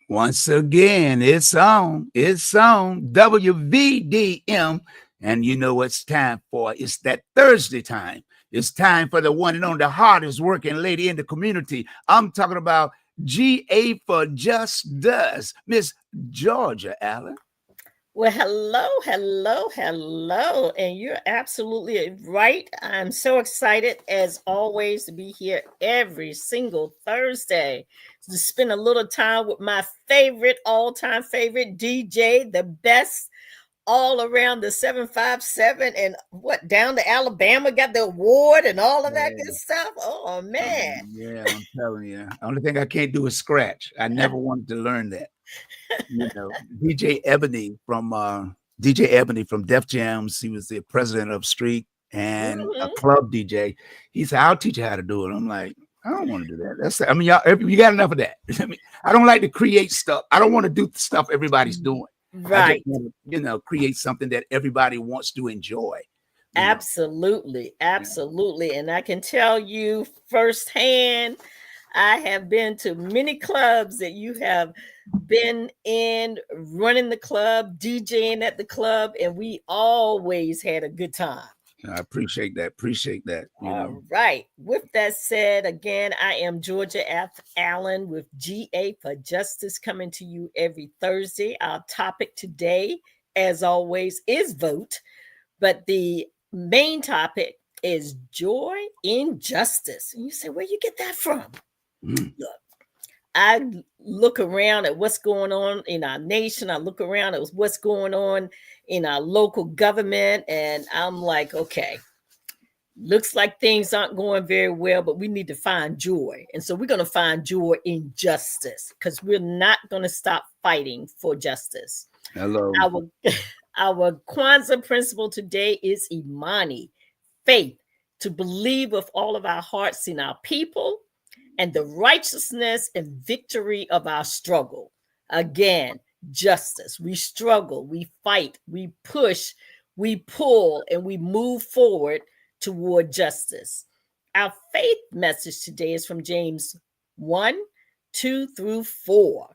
Once again, it's on. It's on WVDM. And you know what's time for? It's that Thursday time. It's time for the one and only, the hardest working lady in the community. I'm talking about GA for Just Does, Miss Georgia Allen. Well, hello. And you're absolutely right. I'm so excited, as always, to be here every single Thursday to spend a little time with my favorite, all-time favorite DJ, the best all around the 757 and what down to Alabama, got the award and all of that good stuff. Oh, man. Yeah, I'm telling you. The only thing I can't do is scratch. I never wanted to learn that. You know, DJ Ebony from Def Jams. He was the president of Street and a club DJ. He said, "I'll teach you how to do it." I'm like, I don't want to do that. Y'all, you got enough of that. I don't like to create stuff. I don't want to do stuff everybody's doing. Right. I just want to, create something that everybody wants to enjoy. Absolutely. And I can tell you firsthand, I have been to many clubs that you have been in, running the club, DJing at the club, and we always had a good time. I appreciate that. All right. With that said, again, I am Georgia F. Allen with GA for Justice, coming to you every Thursday. Our topic today, as always, is vote, but the main topic is joy in justice. And you say, where you get that from? Look, I look around at what's going on in our nation. I look around at what's going on in our local government, and I'm like, okay, looks like things aren't going very well, but we need to find joy. And so we're going to find joy in justice, because we're not going to stop fighting for justice. Hello. Our KWANZAA principle today is IMANI-FAITH, to believe with all of our hearts in our people and the righteousness and victory of our struggle. Again, justice. We struggle, we fight, we push, we pull, and we move forward toward justice. Our faith message today is from James 1:2-4.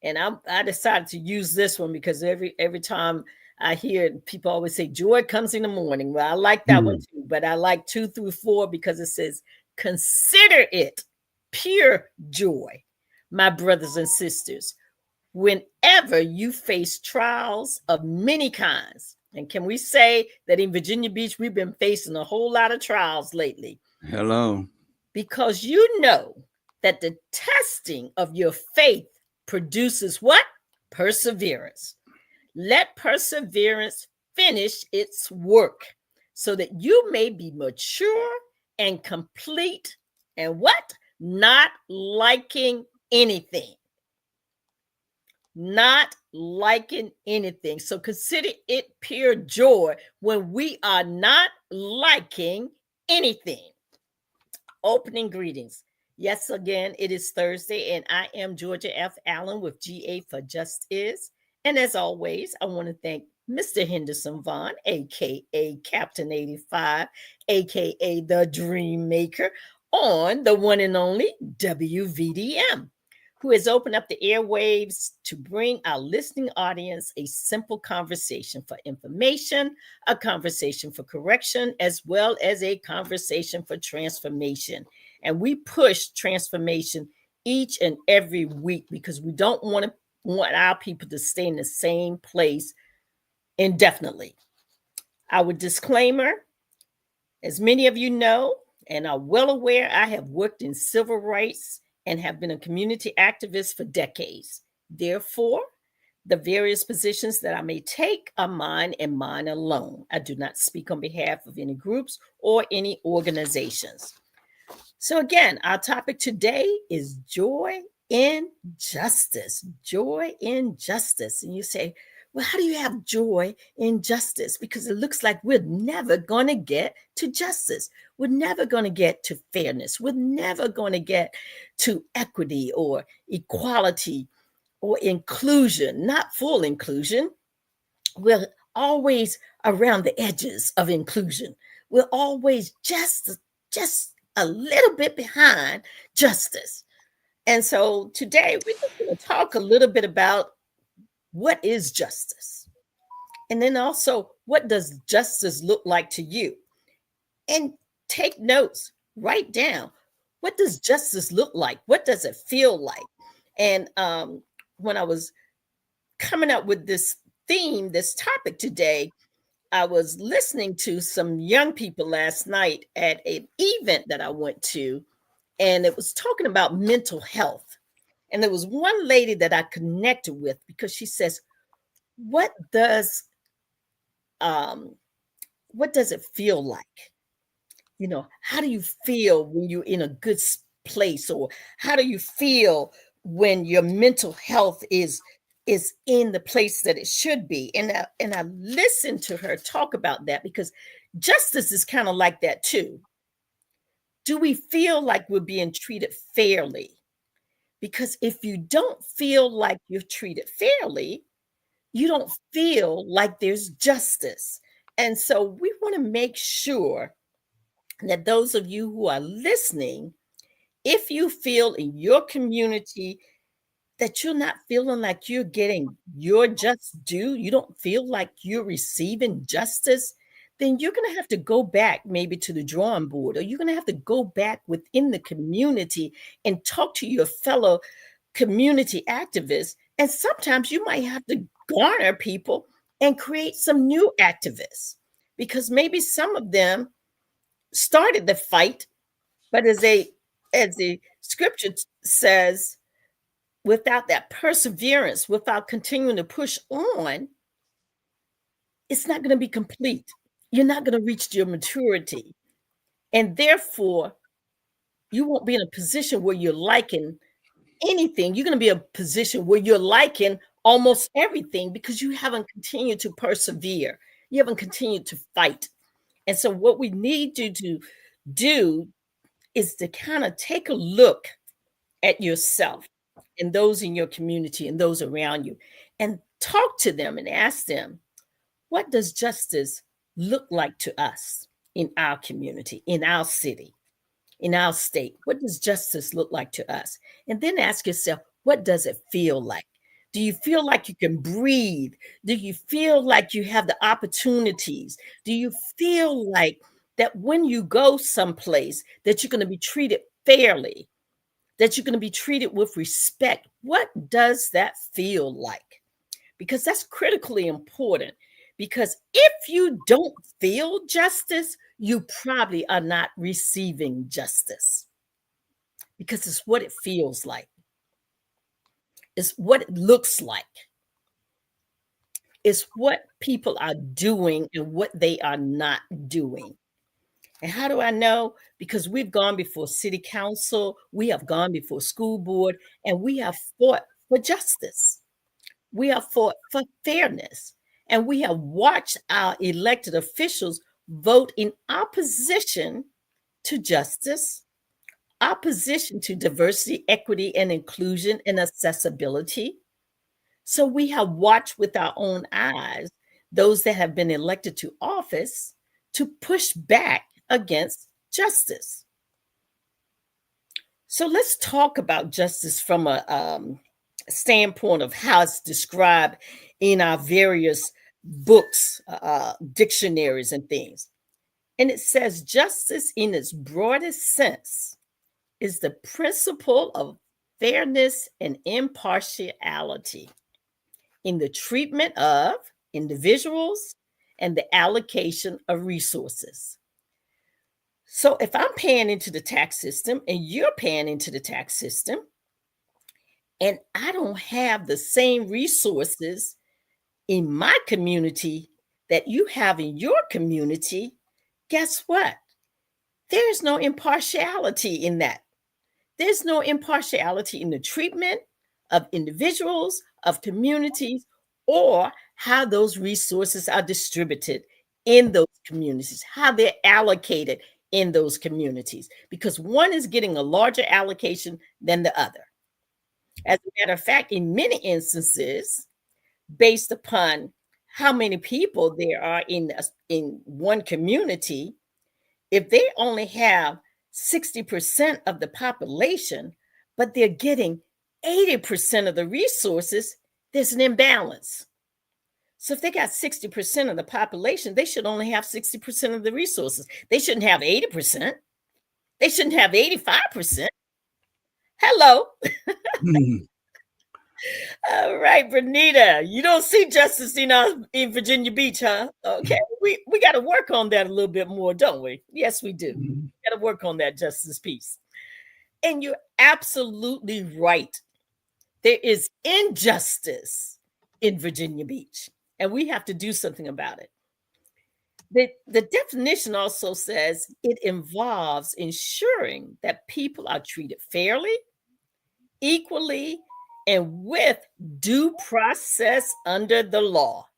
And I decided to use this one because every time I hear it, people always say joy comes in the morning. Well, I like that one too, but I like 2-4 because it says, consider it pure joy, my brothers and sisters, whenever you face trials of many kinds. And can we say that in Virginia Beach, we've been facing a whole lot of trials lately? Hello. Because you know that the testing of your faith produces what? Perseverance. Let perseverance finish its work so that you may be mature and complete, and what? Not liking anything. Not liking anything. So consider it pure joy when we are not liking anything. Opening greetings. Yes, again, it is Thursday, and I am Georgia F. Allen with GA for Justice. And as always, I want to thank Mr. Henderson Vaughn, a.k.a. Captain 85, a.k.a. the Dream Maker, on the one and only WVDM, who has opened up the airwaves to bring our listening audience a simple conversation for information, a conversation for correction, as well as a conversation for transformation. And we push transformation each and every week because we don't want our people to stay in the same place indefinitely. Our disclaimer, as many of you know and are well aware, I have worked in civil rights and have been a community activist for decades. Therefore, the various positions that I may take are mine and mine alone. I do not speak on behalf of any groups or any organizations. So again, our topic today is joy in justice. Joy in justice. And you say, well, how do you have joy in justice? Because it looks like we're never going to get to justice. We're never going to get to fairness. We're never going to get to equity or equality or inclusion, not full inclusion. We're always around the edges of inclusion. We're always just a little bit behind justice. And so today we're just going to talk a little bit about what is justice? And then also, what does justice look like to you? And take notes, write down, what does justice look like? What does it feel like? And when I was coming up with this theme, this topic today, I was listening to some young people last night at an event that I went to, and it was talking about mental health. And there was one lady that I connected with because she says, "What does um, what does it feel like? You know, how do you feel when you're in a good place, or how do you feel when your mental health is in the place that it should be?" And I listened to her talk about that because justice is kind of like that too. Do we feel like we're being treated fairly? Because if you don't feel like you're treated fairly, you don't feel like there's justice. And so we want to make sure that those of you who are listening, if you feel in your community that you're not feeling like you're getting your just due, you don't feel like you're receiving justice, then you're going to have to go back maybe to the drawing board, or you're going to have to go back within the community and talk to your fellow community activists. And sometimes you might have to garner people and create some new activists because maybe some of them started the fight, but as the scripture says, without that perseverance, without continuing to push on, it's not going to be complete. You're not going to reach your maturity. And therefore, you won't be in a position where you're liking anything. You're going to be in a position where you're liking almost everything because you haven't continued to persevere. You haven't continued to fight. And so, what we need you to do is to kind of take a look at yourself and those in your community and those around you and talk to them and ask them, what does justice look like to us in our community, in our city, in our state? What does justice look like to us? And then ask yourself, what does it feel like? Do you feel like you can breathe? Do you feel like you have the opportunities? Do you feel like that when you go someplace that you're going to be treated fairly, that you're going to be treated with respect? What does that feel like? Because that's critically important. Because if you don't feel justice, you probably are not receiving justice because it's what it feels like, it's what it looks like, it's what people are doing and what they are not doing. And how do I know? Because we've gone before city council, we have gone before school board, and we have fought for justice. We have fought for fairness. And we have watched our elected officials vote in opposition to justice, opposition to diversity, equity, and inclusion and accessibility. So we have watched with our own eyes those that have been elected to office to push back against justice. So let's talk about justice from a standpoint of how it's described in our various books, dictionaries, and things. And it says justice in its broadest sense is the principle of fairness and impartiality in the treatment of individuals and the allocation of resources. So if I'm paying into the tax system and you're paying into the tax system, and I don't have the same resources in my community that you have in your community, guess what? There's no impartiality in that. There's no impartiality in the treatment of individuals, of communities, or how those resources are distributed in those communities, how they're allocated in those communities, because one is getting a larger allocation than the other. As a matter of fact, in many instances, based upon how many people there are in one community, if they only have 60% of the population, but they're getting 80% of the resources, there's an imbalance. So if they got 60% of the population, they should only have 60% of the resources. They shouldn't have 80%. They shouldn't have 85%. Hello. All right, Bernita, you don't see justice in Virginia Beach, huh? Okay, we got to work on that a little bit more, don't we? Yes, we do. We got to work on that justice piece. And you're absolutely right. There is injustice in Virginia Beach, and we have to do something about it. The definition also says it involves ensuring that people are treated fairly, equally, and with due process under the law.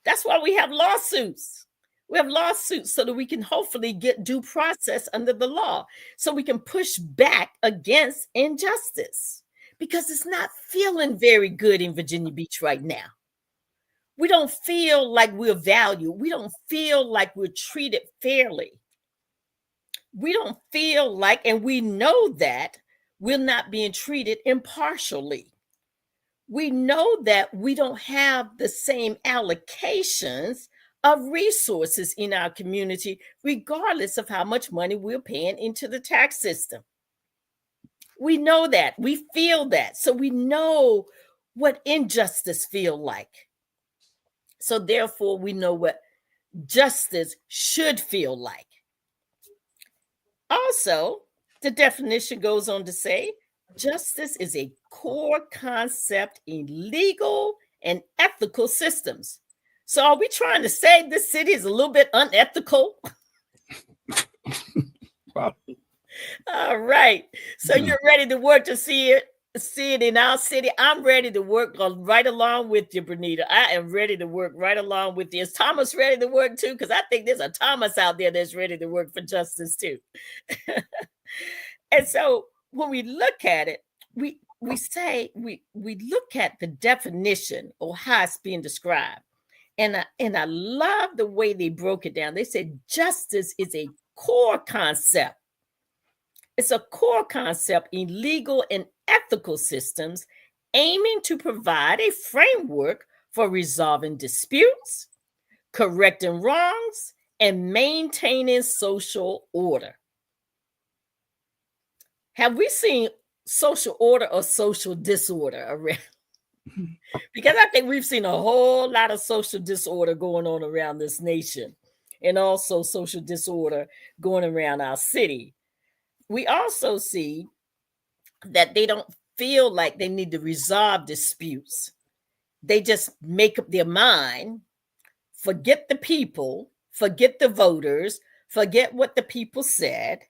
That's why we have lawsuits. We have lawsuits so that we can hopefully get due process under the law, so we can push back against injustice, because it's not feeling very good in Virginia Beach right now. We don't feel like we're valued. We don't feel like we're treated fairly. We don't feel like, and we know that we're not being treated impartially. We know that we don't have the same allocations of resources in our community, regardless of how much money we're paying into the tax system. We know that. We feel that. So we know what injustice feels like. So therefore, we know what justice should feel like. Also, the definition goes on to say, justice is a core concept in legal and ethical systems. So are we trying to say this city is a little bit unethical? All right. So you're ready to work to see it in our city. I'm ready to work right along with you, Bernita. I am ready to work right along with you. Is Thomas ready to work too? Because I think there's a Thomas out there that's ready to work for justice too. And so when we look at it, we look at the definition or how it's being described. And I love the way they broke it down. They said justice is a core concept. It's a core concept in legal and ethical systems, aiming to provide a framework for resolving disputes, correcting wrongs, and maintaining social order. Have we seen social order or social disorder around? Because I think we've seen a whole lot of social disorder going on around this nation, and also social disorder going around our city. We also see that they don't feel like they need to resolve disputes. They just make up their mind, forget the people, forget the voters, forget what the people said,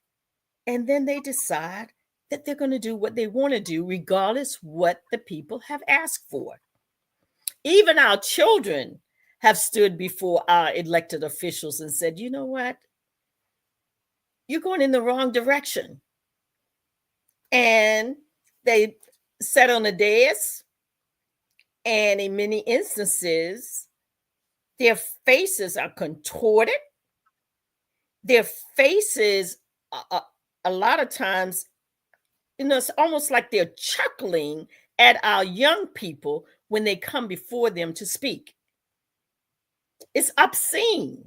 and then they decide that they're going to do what they want to do, regardless what the people have asked for. Even our children have stood before our elected officials and said, you know what? You're going in the wrong direction. And they sat on a dais, and in many instances, their faces are contorted. Their faces, a lot of times, it's almost like they're chuckling at our young people when they come before them to speak. It's obscene.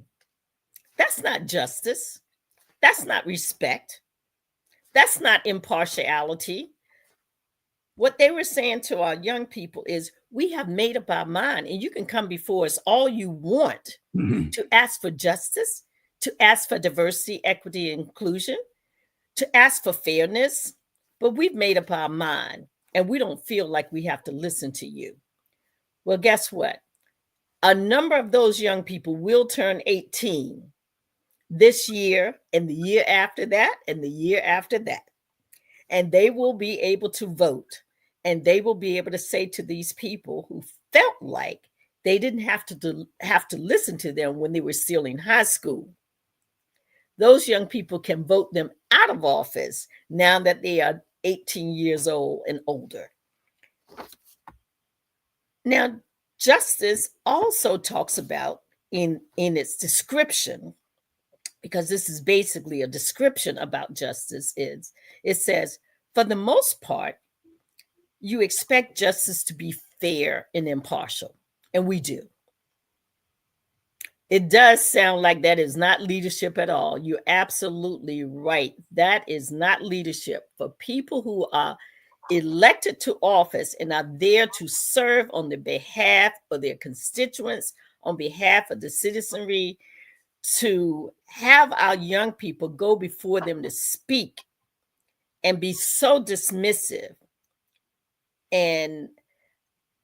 That's not justice. That's not respect. That's not impartiality. What they were saying to our young people is, we have made up our mind, and you can come before us all you want to ask for justice, to ask for diversity, equity, and inclusion, to ask for fairness, but we've made up our mind, and we don't feel like we have to listen to you. Well, guess what? A number of those young people will turn 18 this year, and the year after that, and the year after that. And they will be able to vote, and they will be able to say to these people who felt like they didn't have to listen to them when they were still in high school. Those young people can vote them out of office now that they are 18 years old and older. Now, justice also talks about in its description, because this is basically a description about justice, it says, for the most part, you expect justice to be fair and impartial, and we do. It does sound like that is not leadership at all. You're absolutely right. That is not leadership. For people who are elected to office and are there to serve on the behalf of their constituents, on behalf of the citizenry, to have our young people go before them to speak and be so dismissive, and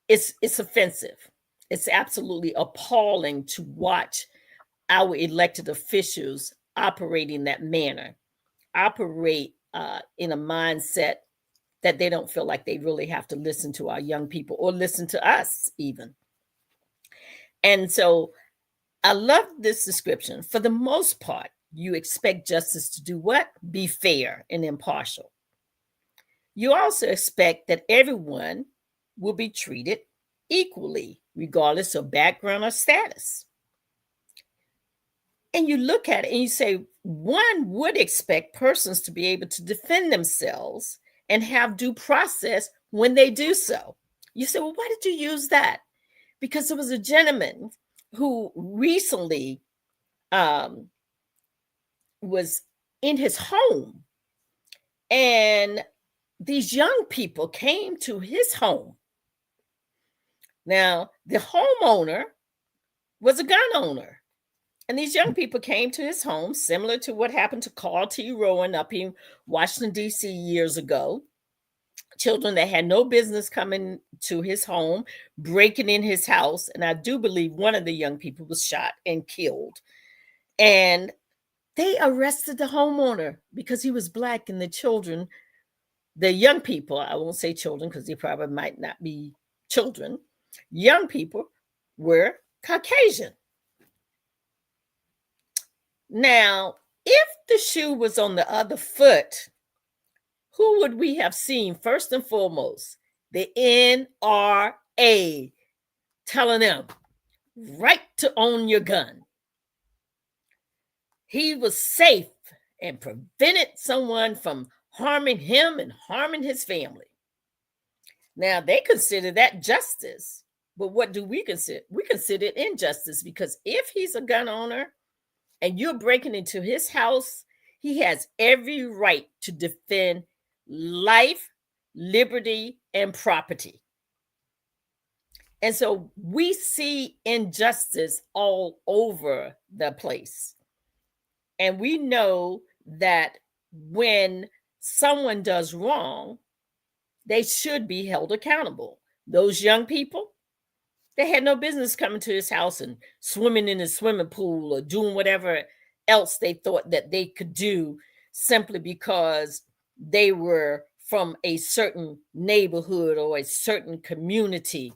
it's offensive. It's absolutely appalling to watch our elected officials operate in that manner, operate in a mindset that they don't feel like they really have to listen to our young people or listen to us even. And so I love this description. For the most part, you expect justice to do what? Be fair and impartial. You also expect that everyone will be treated equally, regardless of background or status. And you look at it and you say, one would expect persons to be able to defend themselves and have due process when they do so. You say, well, why did you use that? Because there was a gentleman who recently was in his home, and these young people came to his home. Now, the homeowner was a gun owner. And these young people came to his home, similar to what happened to Carl T. Rowan up in Washington, D.C. years ago. Children that had no business coming to his home, breaking in his house. And I do believe one of the young people was shot and killed. And they arrested the homeowner because he was Black, and the children, the young people, I won't say children because they probably might not be children, young people were Caucasian. Now, if the shoe was on the other foot, who would we have seen first and foremost? The NRA telling them, right to own your gun. He was safe and prevented someone from harming him and harming his family. Now, they consider that justice. But what do we consider? We consider it injustice, because if he's a gun owner and you're breaking into his house, he has every right to defend life, liberty, and property. And so we see injustice all over the place. And we know that when someone does wrong, they should be held accountable. Those young people, they had no business coming to his house and swimming in his swimming pool or doing whatever else they thought that they could do simply because they were from a certain neighborhood or a certain community,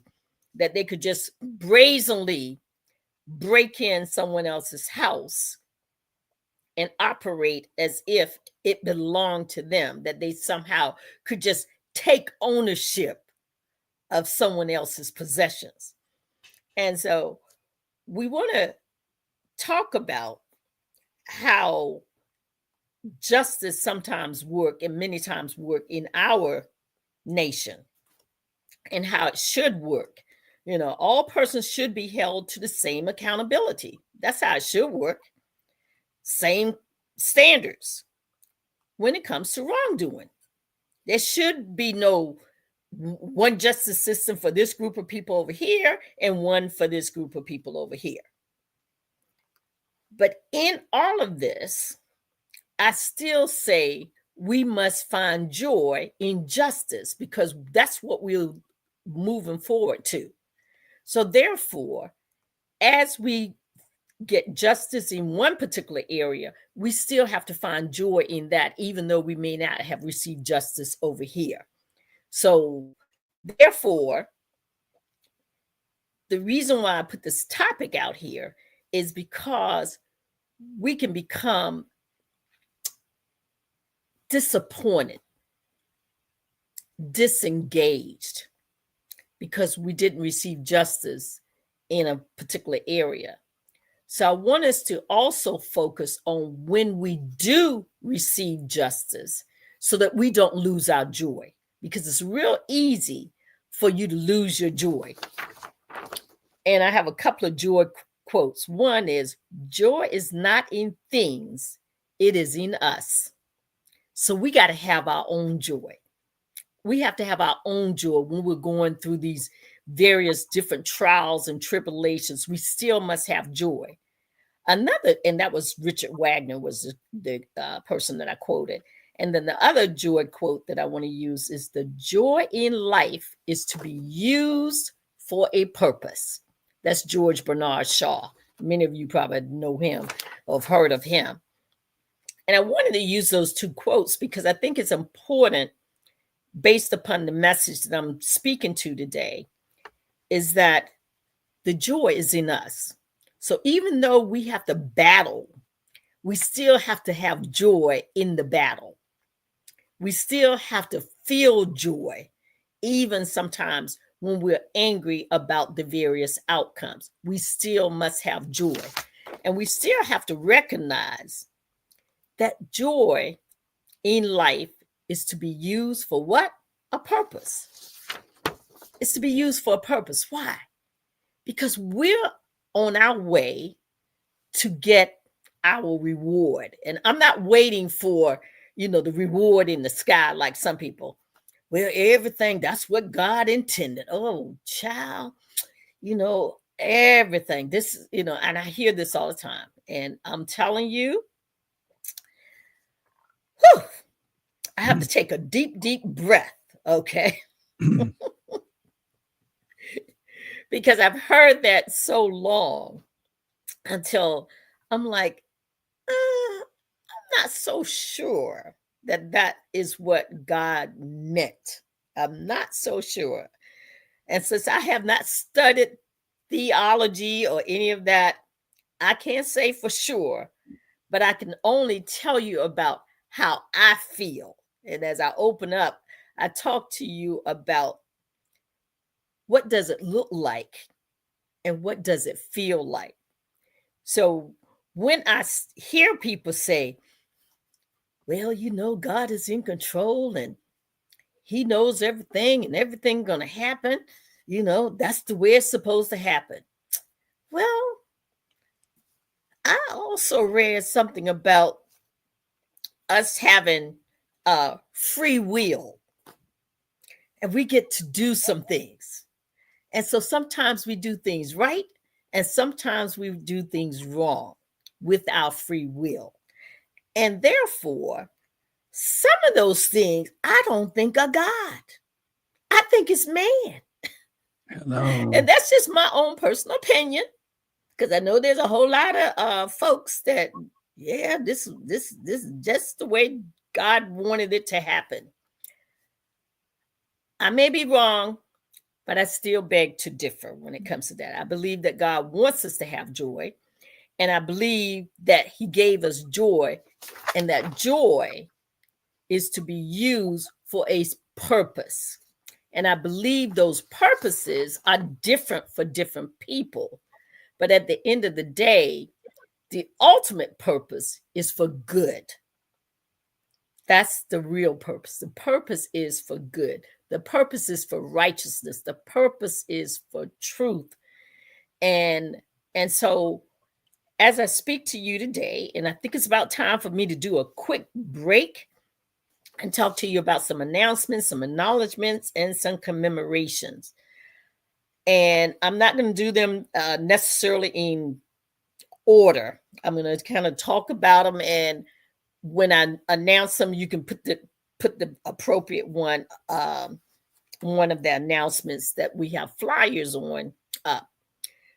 that they could just brazenly break in someone else's house and operate as if it belonged to them, that they somehow could just take ownership of someone else's possessions. And so we want to talk about how justice sometimes work and many times work in our nation, and how it should work. You know, all persons should be held to the same accountability. That's how it should work. Same standards when it comes to wrongdoing. There should be no one justice system for this group of people over here and one for this group of people over here. But in all of this, I still say we must find joy in justice, because that's what we're moving forward to. So therefore, as we get justice in one particular area, we still have to find joy in that, even though we may not have received justice over here. So therefore, the reason why I put this topic out here is because we can become disappointed, disengaged, because we didn't receive justice in a particular area. So I want us to also focus on when we do receive justice, so that we don't lose our joy. because it's real easy for you to lose your joy. And I have a couple of joy quotes. One is, joy is not in things, it is in us. So we got to have our own joy. We have to have our own joy when we're going through these various different trials and tribulations. We still must have joy. Another, and that was Richard Wagner, was the person that I quoted. And then the other joy quote that I want to use is, the joy in life is to be used for a purpose. That's George Bernard Shaw. Many of you probably know him or have heard of him. And I wanted to use those two quotes because I think it's important, based upon the message that I'm speaking to today, is that the joy is in us. So even though we have to battle, we still have to have joy in the battle. We still have to feel joy, even sometimes when we're angry about the various outcomes. We still must have joy. And we still have to recognize that joy in life is to be used for what? A purpose. It's to be used for a purpose. Why? Because we're on our way to get our reward. And I'm not waiting for, the reward in the sky like some people. Well, everything, that's what God intended. Oh, child, everything. This, and I hear this all the time. And I'm telling you, whew, I have to take a deep, deep breath, okay? Because I've heard that so long until I'm like, I'm not so sure that that is what God meant. I'm not so sure. And since I have not studied theology or any of that, I can't say for sure, but I can only tell you about how I feel. And as I open up, I talk to you about what does it look like and what does it feel like. So when I hear people say, well, God is in control and he knows everything and everything going to happen, that's the way it's supposed to happen. Well, I also read something about us having free will, and we get to do some things. And so sometimes we do things right, and sometimes we do things wrong with our free will. And therefore, some of those things I don't think are God. I think it's man. Hello. And that's just my own personal opinion, because I know there's a whole lot of folks that, yeah, this is just the way God wanted it to happen. I may be wrong, but I still beg to differ when it comes to that. I believe that God wants us to have joy, and I believe that he gave us joy, and that joy is to be used for a purpose. And I believe those purposes are different for different people. But at the end of the day, the ultimate purpose is for good. That's the real purpose. The purpose is for good. The purpose is for righteousness. The purpose is for truth. And so as I speak to you today, and I think it's about time for me to do a quick break and talk to you about some announcements, some acknowledgments, and some commemorations. And I'm not going to do them necessarily in order. I'm going to kind of talk about them, and when I announce them, you can put the appropriate one of the announcements that we have flyers on up.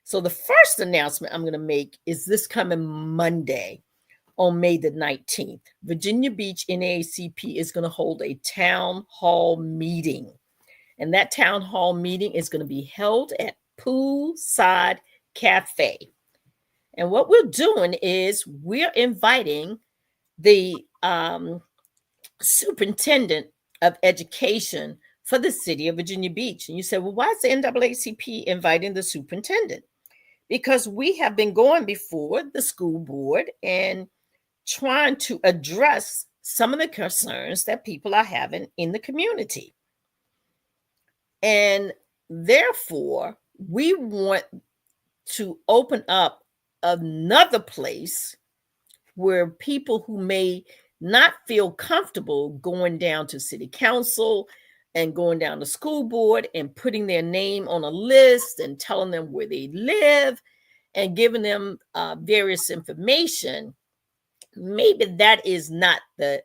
So the first announcement I'm going to make is this coming Monday, on May the 19th. Virginia Beach NAACP is going to hold a town hall meeting. And that town hall meeting is going to be held at Poolside Cafe. And what we're doing is we're inviting the superintendent of education for the city of Virginia Beach. And you said, well, why is the NAACP inviting the superintendent? Because we have been going before the school board and trying to address some of the concerns that people are having in the community. And therefore, we want to open up another place where people who may not feel comfortable going down to city council and going down to school board and putting their name on a list and telling them where they live and giving them various information, maybe that is not the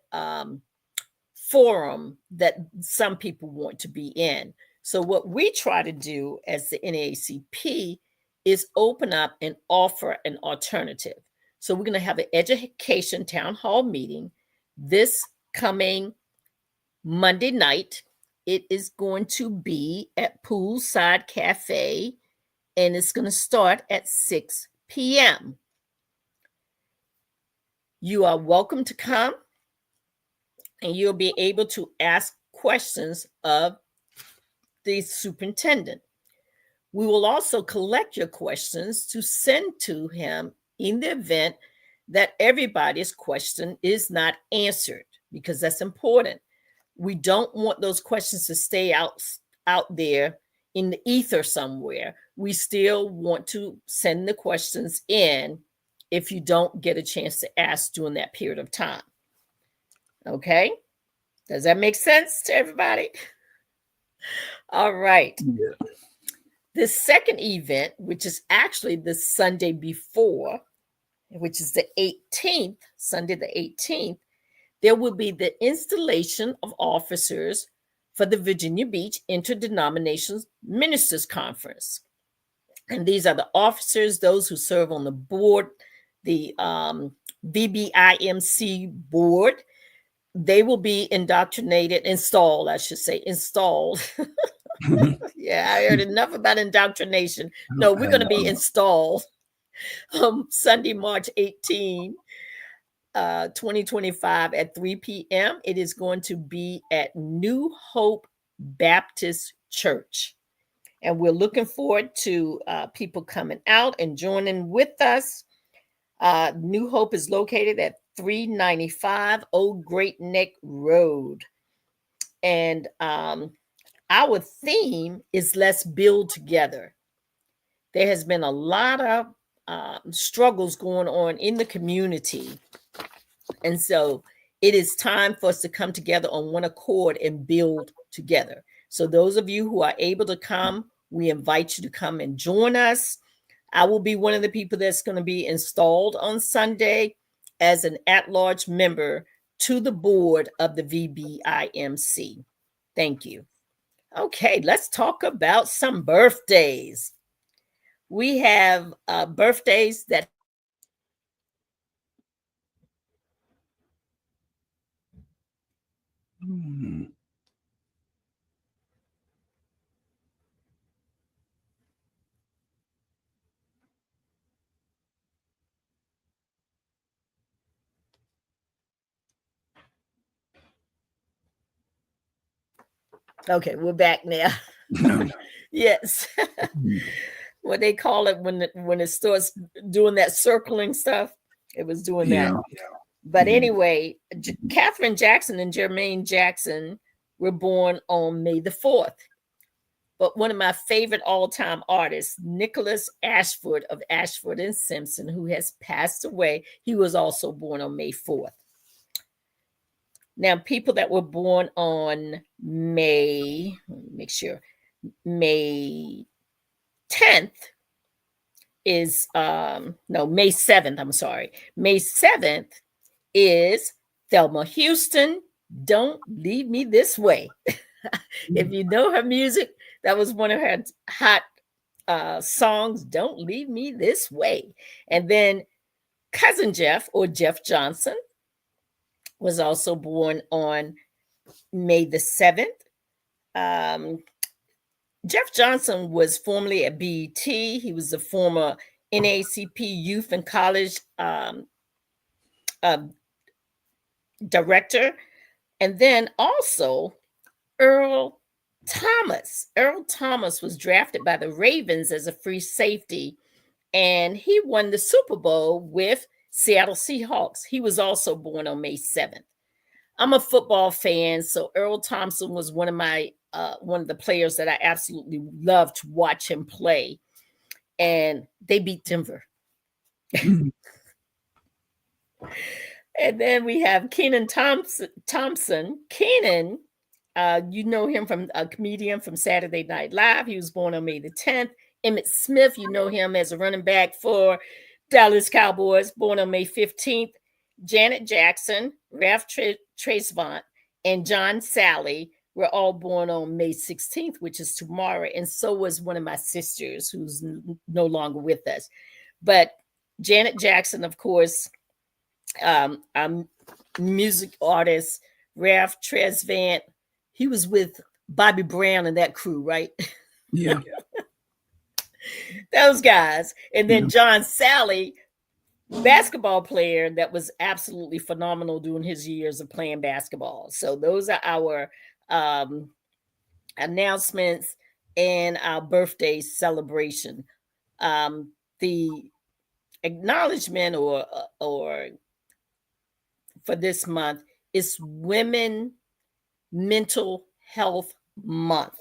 forum that some people want to be in. So what we try to do as the NAACP is open up and offer an alternative. So we're going to have an education town hall meeting this coming Monday night. It is going to be at Poolside Cafe, and it's going to start at 6 p.m. You are welcome to come, and you'll be able to ask questions of the superintendent. We will also collect your questions to send to him in the event that everybody's question is not answered, because that's important. We don't want those questions to stay out there in the ether somewhere. We still want to send the questions in if you don't get a chance to ask during that period of time. Okay? Does that make sense to everybody? All right. Yeah. The second event, which is actually the Sunday before, which is the 18th, Sunday the 18th, there will be the installation of officers for the Virginia Beach Interdenominational Ministers Conference. And these are the officers, those who serve on the board, the VBIMC board. They will be installed. Yeah, I heard enough about indoctrination. No, we're going to be installed Sunday, March 18, 2025 at 3 p.m. It is going to be at New Hope Baptist Church. And we're looking forward to people coming out and joining with us. New Hope is located at 395 Old Great Neck Road. And our theme is Let's Build Together. There has been a lot of struggles going on in the community. And so it is time for us to come together on one accord and build together. So those of you who are able to come, we invite you to come and join us. I will be one of the people that's going to be installed on Sunday as an at-large member to the board of the VBIMC. Thank you. Okay, let's talk about some birthdays. We have birthdays that Okay, we're back now. Yes. What they call it when it starts doing that circling stuff, it was doing that. But anyway, Katherine Jackson and Jermaine Jackson were born on May the 4th. But one of my favorite all-time artists, Nicholas Ashford of Ashford and Simpson, who has passed away, he was also born on May 4th. Now, people that were born on May 10th is May 7th, I'm sorry. May 7th is Thelma Houston, Don't Leave Me This Way. If you know her music, that was one of her hot songs, Don't Leave Me This Way. And then Cousin Jeff, or Jeff Johnson, was also born on May the 7th. Jeff Johnson was formerly at BET. He was the former NAACP Youth and College director. And then also Earl Thomas. Earl Thomas was drafted by the Ravens as a free safety, and he won the Super Bowl with Seattle Seahawks. He was also born on May 7th. I'm a football fan, so Earl Thompson was one of my one of the players that I absolutely love to watch him play, and they beat Denver. And then we have Kenan Thompson. Kenan, you know him from a comedian from Saturday Night Live. He was born on May the 10th. Emmitt Smith, you know him as a running back for Dallas Cowboys, born on May 15th. Janet Jackson, Ralph Tresvant, and John Sally were all born on May 16th, which is tomorrow. And so was one of my sisters who's no longer with us. But Janet Jackson, of course, music artist, Ralph Tresvant, he was with Bobby Brown and that crew, right? Yeah. Those guys. And then John Sally, basketball player that was absolutely phenomenal during his years of playing basketball. So those are our announcements and our birthday celebration. The acknowledgement or for this month is Women Mental Health Month.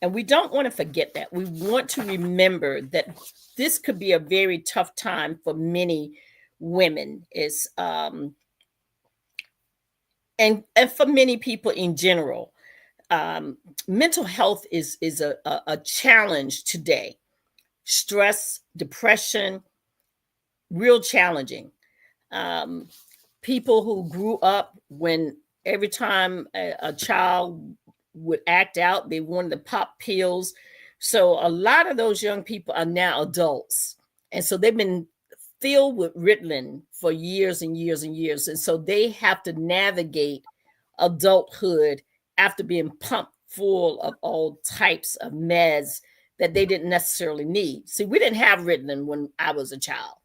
And we don't want to forget that. We want to remember that this could be a very tough time for many women. It's and for many people in general. Mental health is a challenge today. Stress, depression, real challenging. People who grew up when every time a child would act out, they wanted to pop pills. So a lot of those young people are now adults. And so they've been filled with Ritalin for years and years and years. And so they have to navigate adulthood after being pumped full of all types of meds that they didn't necessarily need. See, we didn't have Ritalin when I was a child.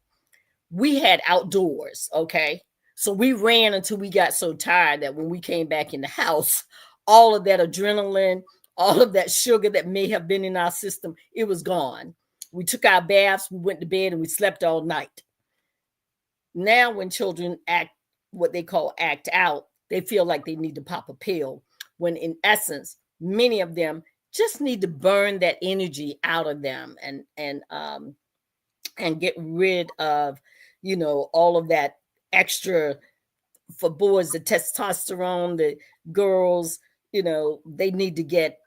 We had outdoors, okay? So we ran until we got so tired that when we came back in the house, all of that adrenaline, all of that sugar that may have been in our system, it was gone. We took our baths, we went to bed, and we slept all night. Now when children act what they call act out, they feel like they need to pop a pill, when in essence, many of them just need to burn that energy out of them and get rid of, all of that extra. For boys, the testosterone, the girls, they need to get,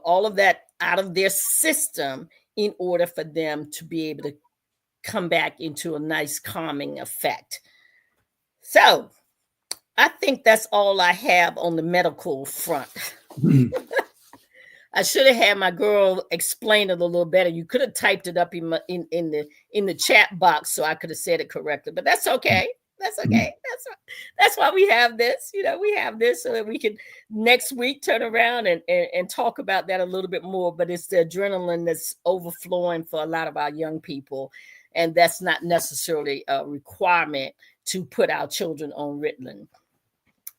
all of that out of their system in order for them to be able to come back into a nice calming effect. So I think that's all I have on the medical front. I should have had my girl explain it a little better. You could have typed it up in the chat box so I could have said it correctly, but that's okay. That's okay. That's why we have this. We have this so that we can next week turn around and talk about that a little bit more. But it's the adrenaline that's overflowing for a lot of our young people. And that's not necessarily a requirement to put our children on Ritalin.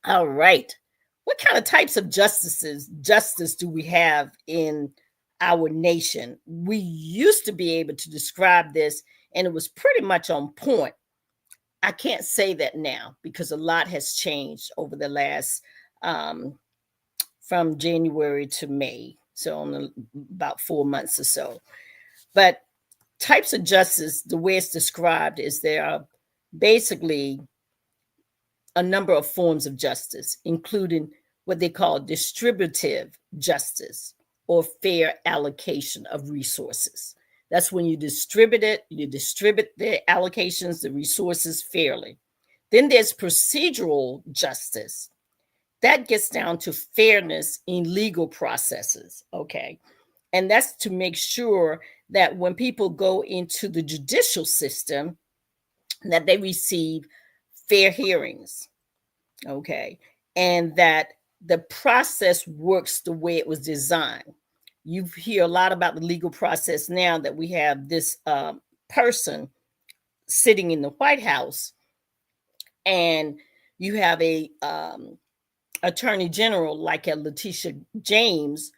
All right. What kind of types of justice do we have in our nation? We used to be able to describe this, and it was pretty much on point. I can't say that now because a lot has changed over the last from January to May, so about 4 months or so. But types of justice, the way it's described is there are basically a number of forms of justice, including what they call distributive justice or fair allocation of resources. That's when you distribute the allocations, the resources fairly. Then there's procedural justice. That gets down to fairness in legal processes, okay? And that's to make sure that when people go into the judicial system, that they receive fair hearings, okay? And that the process works the way it was designed. You hear a lot about the legal process now that we have this person sitting in the White House, and you have a attorney general like a Letitia James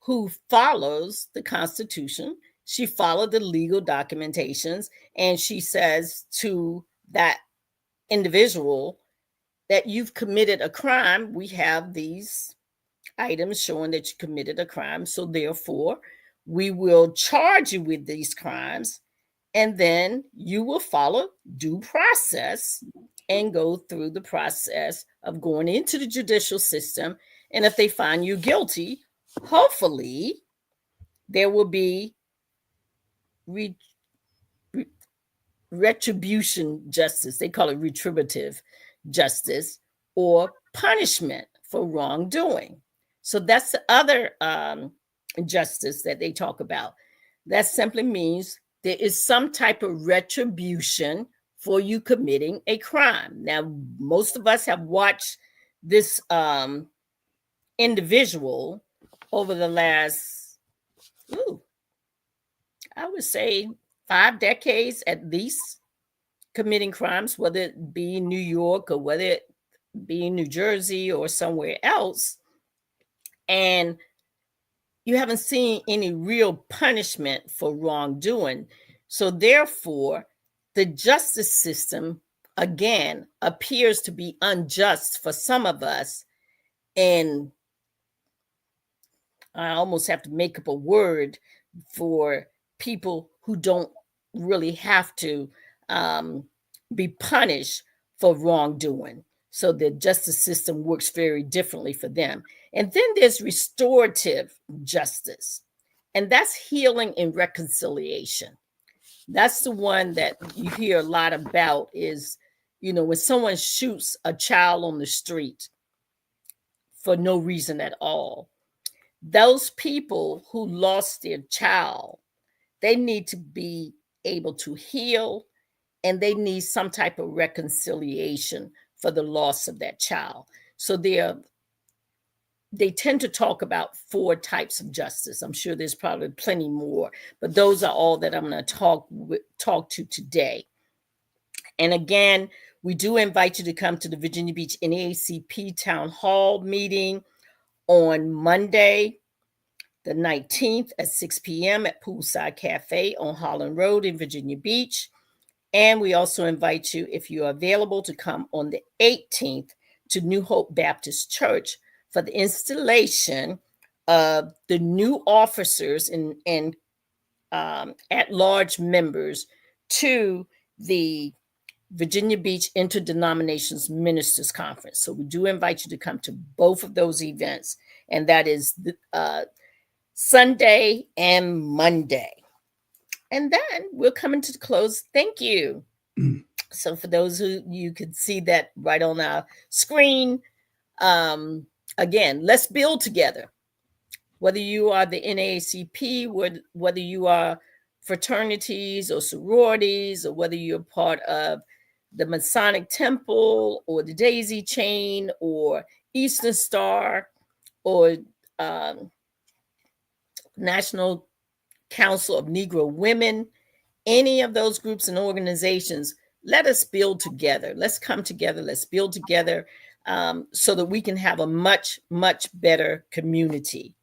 who follows the Constitution. She followed the legal documentations, and she says to that individual that you've committed a crime. We have these items showing that you committed a crime. So therefore, we will charge you with these crimes, and then you will follow due process and go through the process of going into the judicial system. And if they find you guilty, hopefully there will be re- re- retribution justice. They call it retributive justice, or punishment for wrongdoing. So that's the other justice that they talk about. That simply means there is some type of retribution for you committing a crime. Now, most of us have watched this individual over the last, I would say, 5 decades at least, committing crimes, whether it be in New York or whether it be in New Jersey or somewhere else. And you haven't seen any real punishment for wrongdoing. So therefore, the justice system, again, appears to be unjust for some of us. And I almost have to make up a word for people who don't really have to be punished for wrongdoing. So the justice system works very differently for them. And then there's restorative justice, and that's healing and reconciliation. That's the one that you hear a lot about is, when someone shoots a child on the street for no reason at all. Those people who lost their child, they need to be able to heal, and they need some type of reconciliation for the loss of that child. So they tend to talk about 4 types of justice. I'm sure there's probably plenty more, but those are all that I'm going to talk to today. And again, we do invite you to come to the Virginia Beach NAACP Town Hall meeting on Monday, the 19th at 6 p.m. at Poolside Cafe on Holland Road in Virginia Beach. And we also invite you, if you are available, to come on the 18th to New Hope Baptist Church for the installation of the new officers and at-large members to the Virginia Beach Interdenominations Ministers Conference. So we do invite you to come to both of those events, and that is Sunday and Monday. And then we're coming to the close. Thank you. So for those who you could see that right on our screen, again, let's build together. Whether you are the NAACP, whether you are fraternities or sororities, or whether you're part of the Masonic Temple or the Daisy Chain or Eastern Star or National Council of Negro Women, any of those groups and organizations, let us build together. Let's come together. Let's build together so that we can have a much, much better community.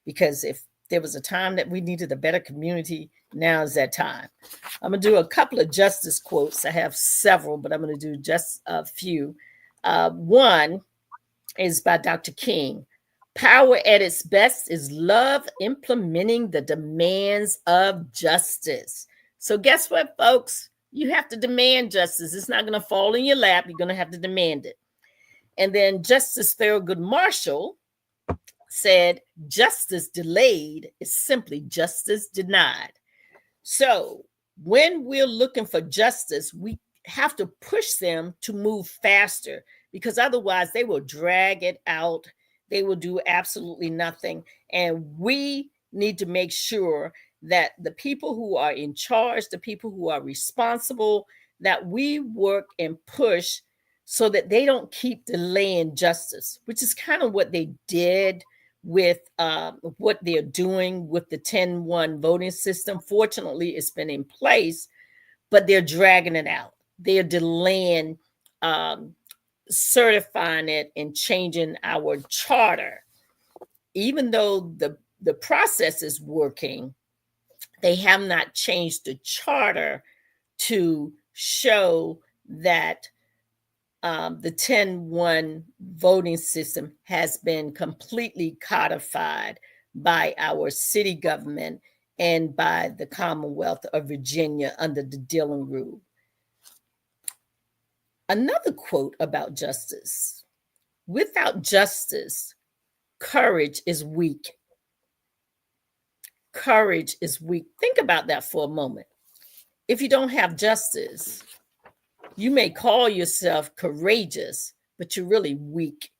Because if there was a time that we needed a better community, now is that time. I'm going to do a couple of justice quotes. I have several, but I'm going to do just a few. One is by Dr. King. Power at its best is love implementing the demands of justice. So guess what, folks? You have to demand justice. It's not going to fall in your lap. You're going to have to demand it. And then Justice Thurgood Marshall said, justice delayed is simply justice denied. So when we're looking for justice, we have to push them to move faster, because otherwise they will drag it out. They will do absolutely nothing. And we need to make sure that the people who are in charge, the people who are responsible, that we work and push so that they don't keep delaying justice, which is kind of what they did with what they're doing with the 10-1 voting system. Fortunately, it's been in place, but they're dragging it out. They're delaying certifying it and changing our charter. Even though the process is working, they have not changed the charter to show that the 10-1 voting system has been completely codified by our city government and by the Commonwealth of Virginia under the Dillon Rule. Another quote about justice: without justice, courage is weak. Courage is weak. Think about that for a moment. If you don't have justice, you may call yourself courageous, but you're really weak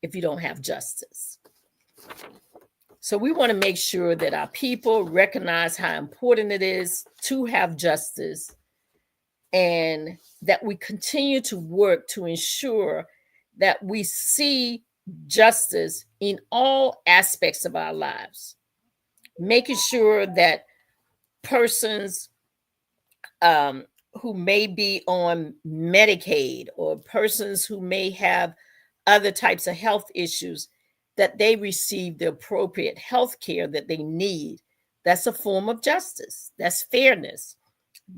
if you don't have justice. So we want to make sure that our people recognize how important it is to have justice, and that we continue to work to ensure that we see justice in all aspects of our lives, making sure that persons who may be on Medicaid, or persons who may have other types of health issues, that they receive the appropriate health care that they need. That's a form of justice. That's fairness,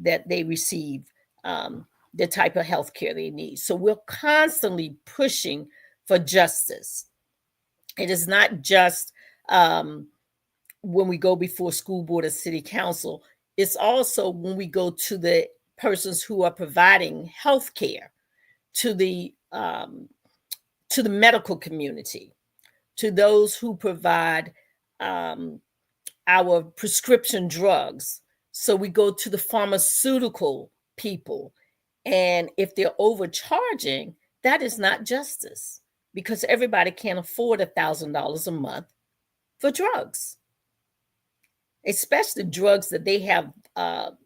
that they receive the type of health care they need. So we're constantly pushing for justice. It is not just when we go before school board or city council. It's also when we go to the persons who are providing health care, to the medical community, to those who provide our prescription drugs. So we go to the pharmaceutical people. And if they're overcharging, that is not justice, because everybody can't afford $1,000 a month for drugs, especially drugs that they have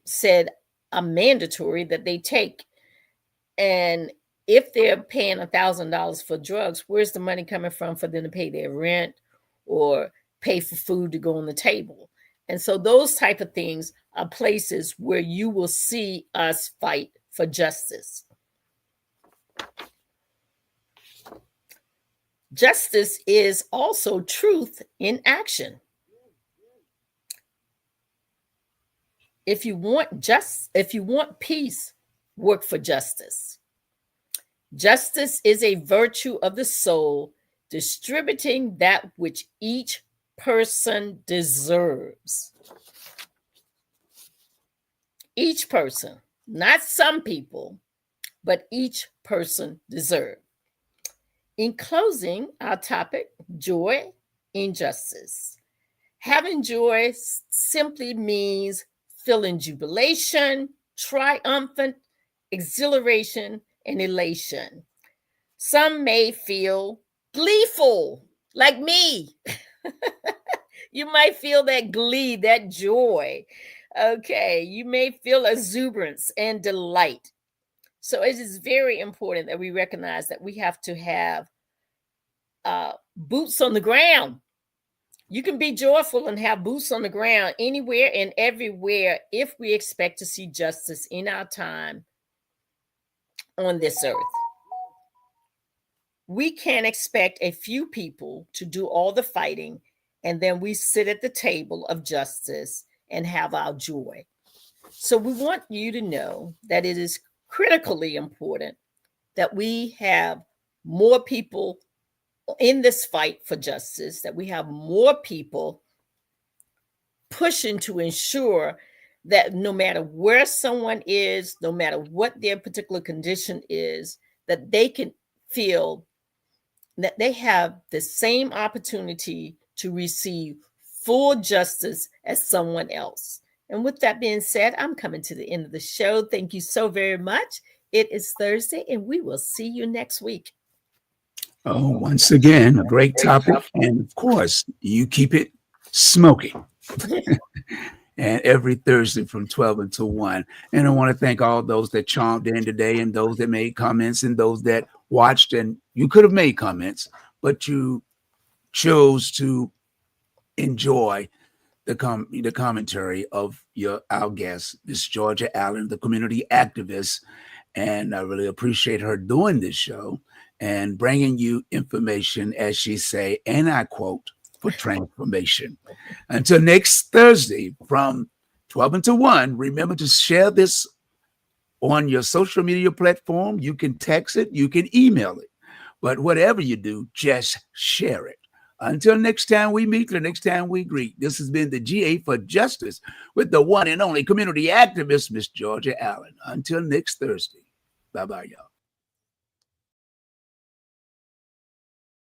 said are mandatory that they take. And if they're paying $1,000 for drugs, where's the money coming from for them to pay their rent or pay for food to go on the table? And so those type of things are places where you will see us fight for justice. Justice is also truth in action. If you want peace, work for justice. Justice is a virtue of the soul, distributing that which each person deserves. Each person, not some people, but each person deserves. In closing, our topic: joy in justice. Having joy simply means feeling jubilation, triumphant, exhilaration, and elation. Some may feel gleeful, like me. You might feel that glee, that joy. Okay, you may feel exuberance and delight. So it is very important that we recognize that we have to have boots on the ground. You can be joyful and have boots on the ground anywhere and everywhere if we expect to see justice in our time on this earth. We can't expect a few people to do all the fighting, and then we sit at the table of justice and have our joy. So we want you to know that it is critically important that we have more people in this fight for justice, that we have more people pushing to ensure that no matter where someone is, no matter what their particular condition is, that they can feel that they have the same opportunity to receive full justice as someone else. And with that being said, I'm coming to the end of the show. Thank you so very much. It is Thursday, and we will see you next week. Oh, once again, a great topic. And of course, you keep it smoking. And every Thursday from 12 until 1. And I want to thank all those that chimed in today, and those that made comments, and those that watched. And you could have made comments, but you chose to enjoy the commentary of our guest, Miss Georgia Allen, the community activist. And I really appreciate her doing this show and bringing you information, as she say, and I quote, for transformation. Until next Thursday from 12 until 1, remember to share this on your social media platform. You can text it, you can email it. But whatever you do, just share it. Until next time we meet, the next time we greet, this has been the GA for Justice with the one and only community activist, Miss Georgia Allen. Until next Thursday. Bye-bye, y'all.